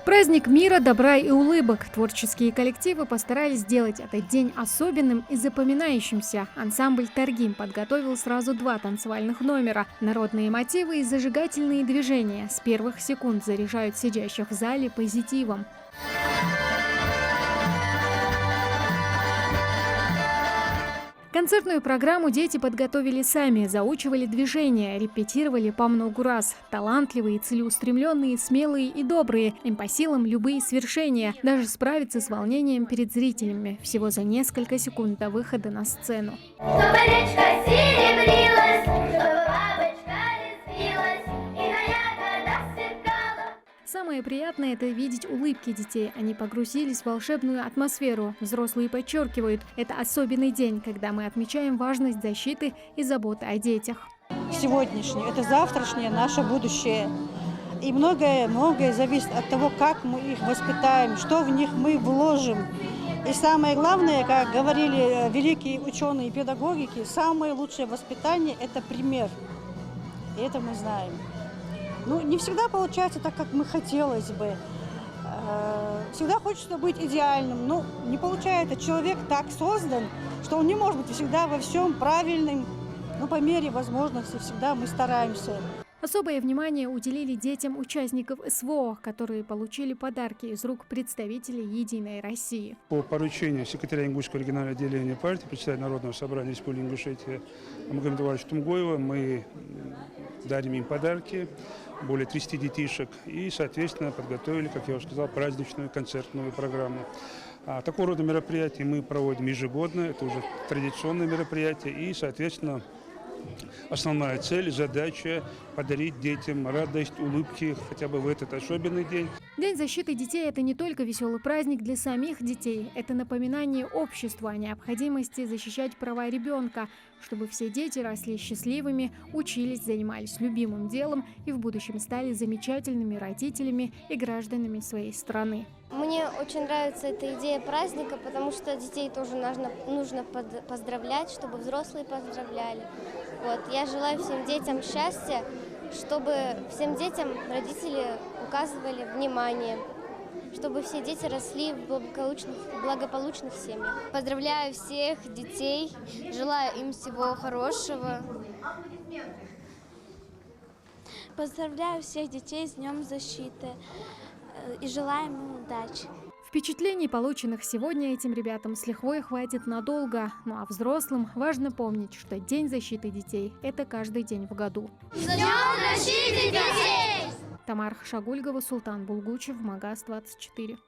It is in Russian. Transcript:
Праздник мира, добра и улыбок. Творческие коллективы постарались сделать этот день особенным и запоминающимся. Ансамбль «Таргим» подготовил сразу 2 танцевальных номера. Народные мотивы и зажигательные движения с первых секунд заряжают сидящих в зале позитивом. Концертную программу дети подготовили сами, заучивали движения, репетировали по многу раз. Талантливые, целеустремленные, смелые и добрые. Им по силам любые свершения. Даже справиться с волнением перед зрителями. Всего за несколько секунд до выхода на сцену. Чтобы речка серебрилась, чтобы бабочка резвилась, и на ягодах сверкала. Самое приятное – это видеть улыбки детей. Они погрузились в волшебную атмосферу. Взрослые подчеркивают, это особенный день, когда мы отмечаем важность защиты и заботы о детях. Сегодняшнее – это завтрашнее наше будущее. И многое зависит от того, как мы их воспитаем, что в них мы вложим. И самое главное, как говорили великие ученые и педагогики, самое лучшее воспитание – это пример. И это мы знаем. Ну, не всегда получается так, как мы хотелось бы. Всегда хочется быть идеальным, но не получается. Человек так создан, что он не может быть всегда во всем правильным. Но по мере возможности всегда мы стараемся. Особое внимание уделили детям участников СВО, которые получили подарки из рук представителей «Единой России». По поручению секретаря Ингушского регионального отделения партии, председателя Народного собрания Республики Ингушетия Магомеда Эдуардовича Тумгоева, мы дарим им подарки, более 30 детишек, и, соответственно, подготовили, как я уже сказал, праздничную концертную программу. Такого рода мероприятия мы проводим ежегодно, это уже традиционное мероприятие, и, соответственно, основная цель, задача – подарить детям радость, улыбки хотя бы в этот особенный день. День защиты детей – это не только веселый праздник для самих детей. Это напоминание обществу о необходимости защищать права ребенка, чтобы все дети росли счастливыми, учились, занимались любимым делом и в будущем стали замечательными родителями и гражданами своей страны. Мне очень нравится эта идея праздника, потому что детей тоже нужно поздравлять, чтобы взрослые поздравляли. Вот. Я желаю всем детям счастья, чтобы всем детям родители указывали внимание, чтобы все дети росли в благополучных семьях. Поздравляю всех детей, желаю им всего хорошего. Поздравляю всех детей с Днем защиты и желаем им удачи. Впечатлений, полученных сегодня этим ребятам, с лихвой хватит надолго. Ну а взрослым важно помнить, что День защиты детей – это каждый день в году. С Днем защиты детей! Тамара Хашагульгова, Султан Булгучев, Магаз 24.